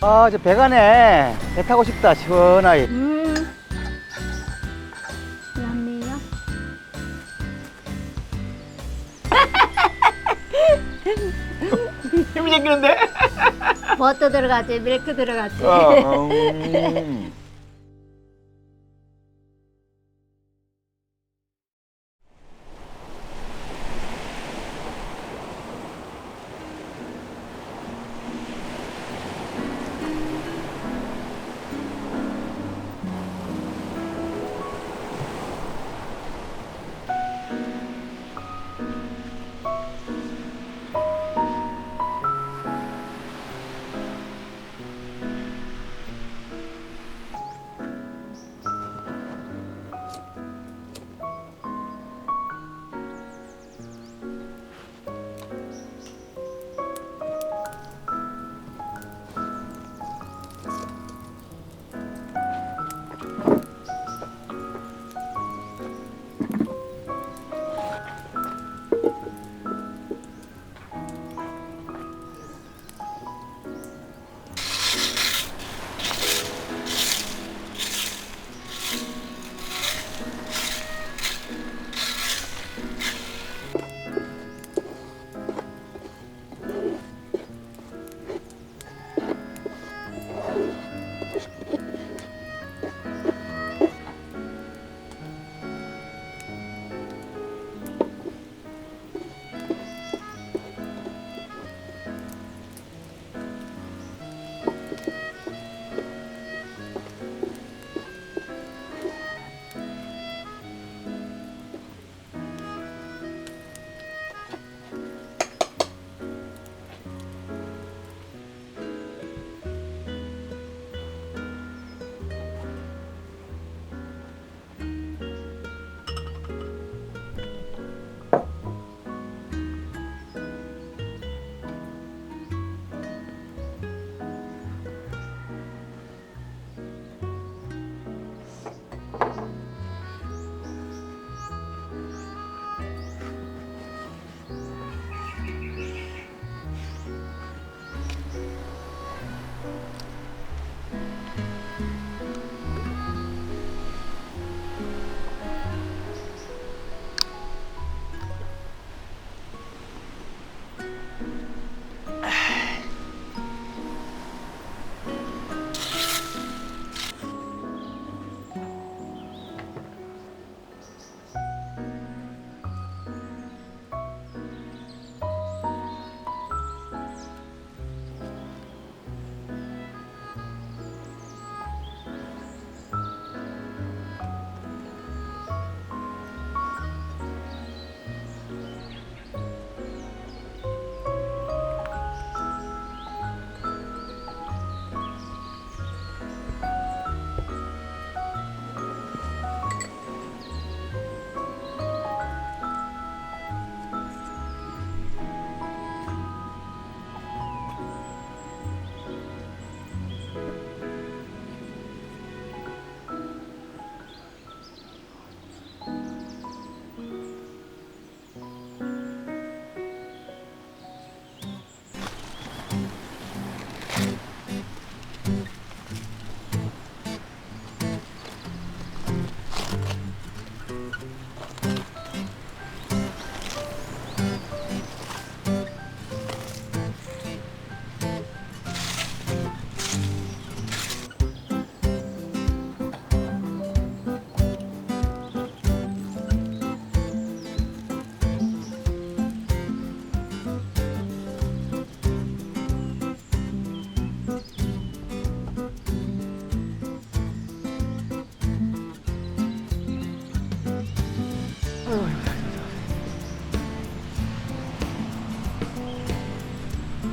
아, 이제 배 가네. 배 타고 싶다, 시원하게. 미안해요. 힘이 생기는데? 버터 들어갔지, 밀크 들어갔지. 어.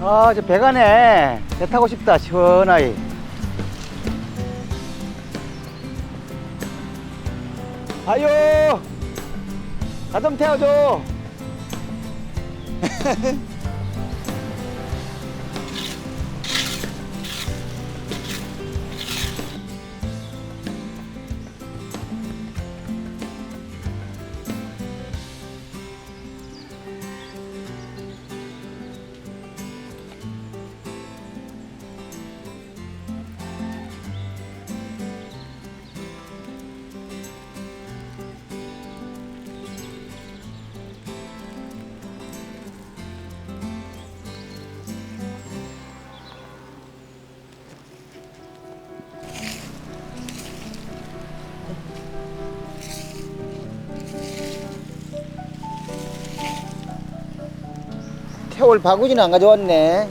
아, 이제 배 가네. 배 타고 싶다, 시원하게. 아유, 가 좀 태워줘. 오늘 바구니는 안 가져왔네.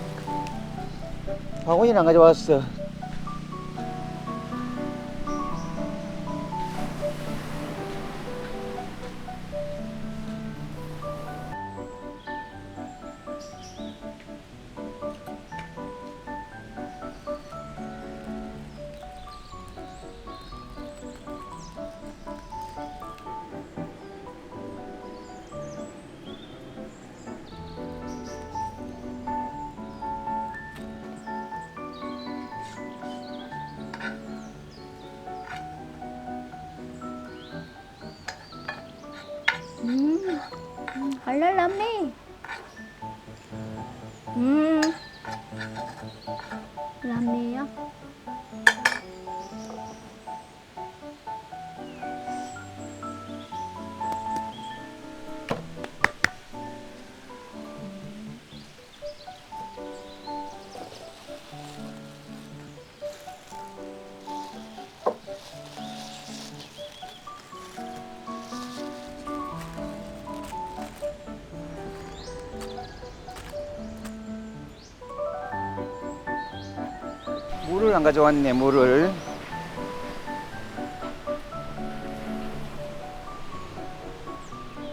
바구니는 안 가져왔어. 할랄람미. 람미요? 물을 안 가져왔네, 물을.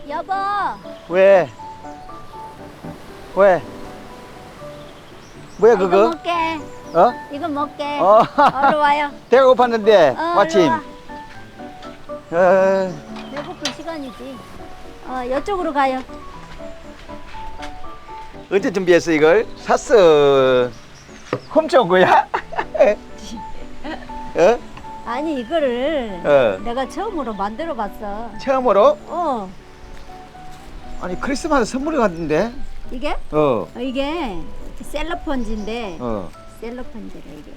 여보, 왜? 왜? 뭐야, 이거 그거? 먹게. 어? 이거 먹게. 어. 얼른 와요. 배가 고팠는데, 마침. 얼른 와. 어, 배고플 시간이지. 이쪽으로 가요. 언제 준비했어, 이걸? 샀어. 훔쳐온 거야? 어? 아니 이거를 어. 내가 처음으로 만들어 봤어. 처음으로? 어, 아니, 크리스마스 선물이 왔는데? 이게? 이게 셀러폰지인데 셀러폰지래 이게.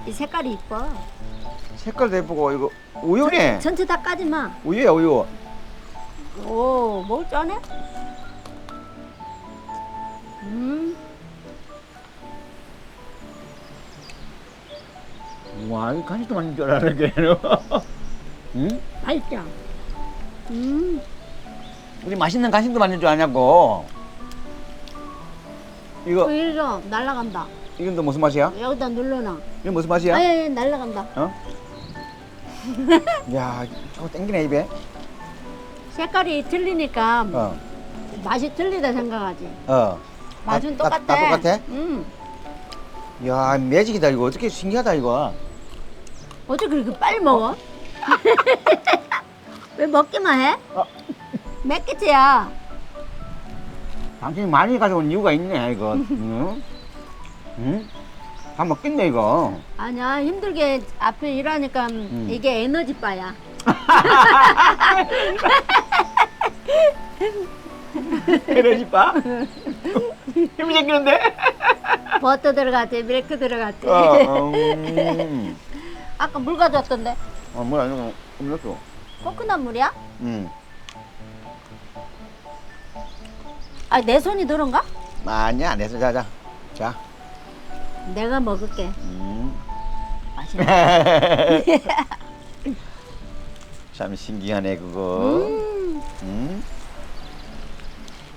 이 색깔이 이뻐. 색깔도 예쁘고, 이거 우유네. 전체 다 까지 마. 우유야, 우유. 오, 뭘 짜네? 와, 이거 간식도 많은 줄 알았는데. 응? 맛있죠? 우리 맛있는 간식도 만든 줄 아냐고. 이거, 이거 날라간다. 이건 또 무슨 맛이야? 여기다 눌러놔. 이건 무슨 맛이야? 아니, 날라간다. 어? 야, 저거 땡기네, 입에. 색깔이 틀리니까 어, 맛이 틀리다 생각하지. 맛은 다 똑같아. 똑같아? 응. 야, 매직이다, 이거. 어떻게 신기하다, 이거. 어떻게 그렇게 빨리 먹어? 왜 먹기만 해? 어. 몇 개째야? 당신이 많이 가져온 이유가 있네, 이거. 응? 응? 다 먹겠네, 이거. 아니야, 힘들게 앞에 일하니까 이게 에너지바야. 에너지바? 힘이 생기는데? 버터 들어갔지, 밀크 들어갔지. 아까 물 가져왔던데. 뭘 아니고, 음료수. 코코넛 물이야? 응. 아, 내 손이 들은가? 아니야, 내서 자자. 자. 내가 먹을게. 맛있네. 참 신기하네, 그거.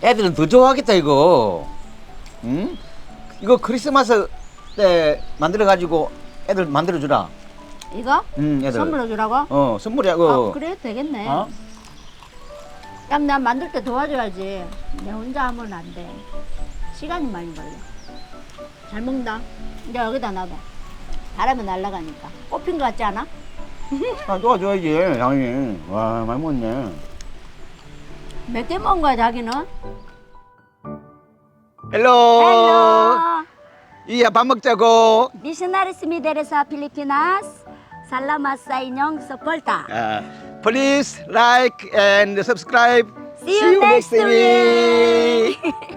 애들은 더 좋아하겠다, 이거. 응? 이거 크리스마스 때 만들어가지고 애들 만들어주라. 이거? 애들. 선물로 주라고? 선물이야, 그거. 그래, 되겠네. 어? 그럼 나 만들 때 도와줘야지. 내 혼자 하면 안 돼. 시간이 많이 걸려. 잘 먹는다. 이제 여기다 놔둬. 바람에 날아가니까. 꽃핀 거 같지 않아? 아, 도와줘야지, 당연히. 와, 많이 먹네. 몇 개 먹은 거야, 자기는? 헬로. 헬로. 이야, 밥 먹자고. Misionaries Mideresa Pilipinas. Salamat sa inyong suporta. Please like and subscribe. See you next week. week.